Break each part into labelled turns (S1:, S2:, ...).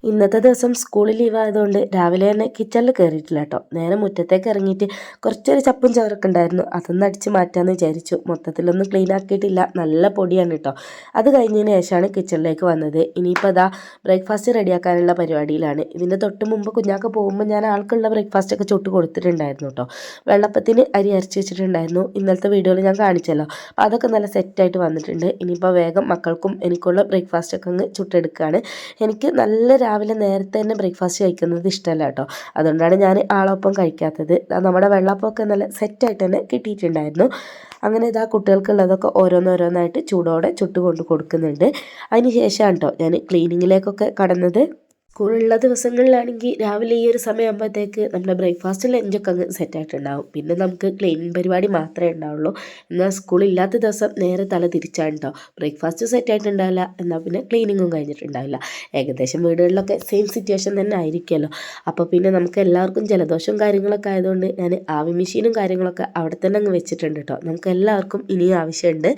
S1: ഇന്നത്തെ ദിവസം സ്കൂളിൽ ലീവായതുകൊണ്ട് രാവിലെ തന്നെ കിച്ചണിൽ കയറിയിട്ടില്ല കേട്ടോ. നേരെ മുറ്റത്തേക്ക് ഇറങ്ങിയിട്ട് കുറച്ചൊരു ചപ്പും ചവറൊക്കെ ഉണ്ടായിരുന്നു, അതൊന്ന് അടിച്ച് മാറ്റാമെന്ന് വിചാരിച്ചു. മൊത്തത്തിലൊന്നും ക്ലീൻ ആക്കിയിട്ടില്ല, നല്ല പൊടിയാണ് കേട്ടോ. അത് കഴിഞ്ഞതിന് ശേഷമാണ് കിച്ചണിലേക്ക് വന്നത്. ഇനിയിപ്പോൾ അതാ ബ്രേക്ക്ഫാസ്റ്റ് റെഡിയാക്കാനുള്ള പരിപാടിയിലാണ്. ഇതിൻ്റെ തൊട്ട് മുമ്പ് കുഞ്ഞാക്ക് പോകുമ്പോൾ ഞാൻ ആൾക്കുള്ള ബ്രേക്ക്ഫാസ്റ്റൊക്കെ ചുട്ട് കൊടുത്തിട്ടുണ്ടായിരുന്നു കേട്ടോ. വെള്ളപ്പത്തിന് അരി അരച്ച് വെച്ചിട്ടുണ്ടായിരുന്നു, ഇന്നലത്തെ വീഡിയോയിൽ ഞാൻ കാണിച്ചല്ലോ. അപ്പോൾ അതൊക്കെ നല്ല സെറ്റായിട്ട് വന്നിട്ടുണ്ട്. ഇനിയിപ്പോൾ വേഗം മക്കൾക്കും എനിക്കുള്ള ബ്രേക്ക്ഫാസ്റ്റൊക്കെ അങ്ങ് ചുട്ടെടുക്കുകയാണ്. എനിക്ക് നല്ല രാവിലെ നേരത്തെ തന്നെ ബ്രേക്ക്ഫാസ്റ്റ് കഴിക്കുന്നത് ഇഷ്ടമല്ല കേട്ടോ. അതുകൊണ്ടാണ് ഞാൻ ആളൊപ്പം കഴിക്കാത്തത്. നമ്മുടെ വെള്ളപ്പമൊക്കെ നല്ല സെറ്റായിട്ട് തന്നെ കിട്ടിയിട്ടുണ്ടായിരുന്നു. അങ്ങനെ ഇതാ കുട്ടികൾക്കുള്ളതൊക്കെ ഓരോന്നോരോന്നായിട്ട് ചൂടോടെ ചുട്ട് കൊണ്ട് കൊടുക്കുന്നുണ്ട്. അതിന് ശേഷമാണ് കേട്ടോ ഞാൻ ക്ലീനിങ്ങിലേക്കൊക്കെ കടന്നത്. സ്കൂളുള്ള ദിവസങ്ങളിലാണെങ്കിൽ രാവിലെ ഈ ഒരു സമയമാകുമ്പോഴത്തേക്ക് നമ്മുടെ ബ്രേക്ക്ഫാസ്റ്റ് ലഞ്ചൊക്കെ അങ്ങ് സെറ്റായിട്ടുണ്ടാവും. പിന്നെ നമുക്ക് ക്ലീനിങ് പരിപാടി മാത്രമേ ഉണ്ടാവുള്ളൂ. എന്നാൽ സ്കൂളില്ലാത്ത ദിവസം നേരെ തല തിരിച്ചാണ് കേട്ടോ. ബ്രേക്ക്ഫാസ്റ്റ് സെറ്റായിട്ടുണ്ടാവില്ല, എന്നാൽ പിന്നെ ക്ലീനിങ്ങും കഴിഞ്ഞിട്ടുണ്ടാവില്ല. ഏകദേശം വീടുകളിലൊക്കെ സെയിം സിറ്റുവേഷൻ തന്നെ ആയിരിക്കുമല്ലോ. അപ്പോൾ പിന്നെ നമുക്ക് എല്ലാവർക്കും ജലദോഷവും കാര്യങ്ങളൊക്കെ ആയതുകൊണ്ട് ഞാൻ ആവി മെഷീനും കാര്യങ്ങളൊക്കെ അവിടെ തന്നെ അങ്ങ് വെച്ചിട്ടുണ്ട് കേട്ടോ. നമുക്ക് എല്ലാവർക്കും ഇനിയും ആവശ്യമുണ്ട്.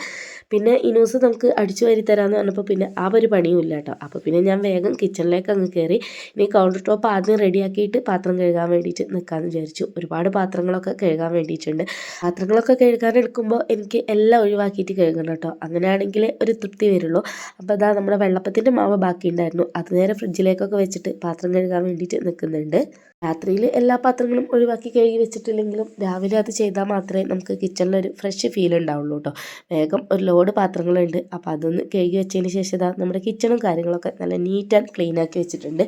S1: പിന്നെ ഇനൂസ് നമുക്ക് അടിച്ചു വാരി തരാമെന്ന് പറഞ്ഞപ്പോൾ പിന്നെ ആ ഒരു പണിയും ഇല്ല കേട്ടോ. അപ്പോൾ പിന്നെ ഞാൻ വേഗം കിച്ചണിലേക്ക് അങ്ങ് കയറി. ഇനി കൗണ്ടർ ടോപ്പ് ആദ്യം റെഡിയാക്കിയിട്ട് പാത്രം കഴുകാൻ വേണ്ടിയിട്ട് നിൽക്കാമെന്ന് വിചാരിച്ചു. ഒരുപാട് പാത്രങ്ങളൊക്കെ കഴുകാൻ വേണ്ടിയിട്ടുണ്ട്. പാത്രങ്ങളൊക്കെ കഴുകാൻ എടുക്കുമ്പോൾ എനിക്ക് എല്ലാം ഒഴിവാക്കിയിട്ട് കഴുകണം കേട്ടോ. അങ്ങനെയാണെങ്കിൽ ഒരു തൃപ്തി വരുള്ളൂ. അപ്പോൾ അതാ നമ്മുടെ വെള്ളപ്പത്തിൻ്റെ മാവ് ബാക്കി ഉണ്ടായിരുന്നു, അത് നേരെ ഫ്രിഡ്ജിലേക്കൊക്കെ വെച്ചിട്ട് പാത്രം കഴുകാൻ വേണ്ടിയിട്ട് നിൽക്കുന്നുണ്ട്. രാത്രിയിൽ എല്ലാ പാത്രങ്ങളും ഒഴിവാക്കി കഴുകി വെച്ചിട്ടില്ലെങ്കിലും രാവിലെ അത് ചെയ്താൽ മാത്രമേ നമുക്ക് കിച്ചണിലൊരു ഫ്രഷ് ഫീൽ ഉണ്ടാവുള്ളൂ കേട്ടോ. വേഗം ഒരു ലോഡ് പാത്രങ്ങളുണ്ട്, അപ്പോൾ അതൊന്ന് കഴുകി വെച്ചതിന് ശേഷം ഇതാ നമ്മുടെ കിച്ചണും കാര്യങ്ങളൊക്കെ നല്ല നീറ്റ് ആൻഡ് ക്ലീൻ ആക്കി വെച്ചിട്ടുണ്ട്.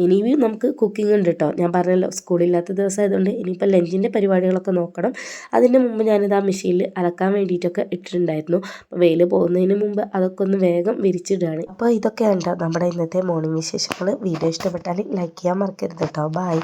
S1: ഇനിയും നമുക്ക് കുക്കിംഗ് ഉണ്ട് കേട്ടോ. ഞാൻ പറഞ്ഞല്ലോ സ്കൂളില്ലാത്ത ദിവസം ആയതുകൊണ്ട് ഇനിയിപ്പോൾ ലഞ്ചിൻ്റെ പരിപാടികളൊക്കെ നോക്കണം. അതിന് മുമ്പ് ഞാനിതാ മെഷീനിൽ അലക്കാൻ വേണ്ടിയിട്ടൊക്കെ ഇട്ടിട്ടുണ്ടായിരുന്നു. അപ്പോൾ വെയിൽ പോകുന്നതിന് മുമ്പ് അതൊക്കെ ഒന്ന് വേഗം വിരിച്ചിടുകയാണ്. അപ്പോൾ ഇതൊക്കെയാണ് കേട്ടോ നമ്മുടെ ഇന്നത്തെ മോർണിംഗ് വിശേഷങ്ങൾ. വീഡിയോ ഇഷ്ടപ്പെട്ടാൽ ലൈക്ക് ചെയ്യാൻ മറക്കരുത് കേട്ടോ. ബൈ.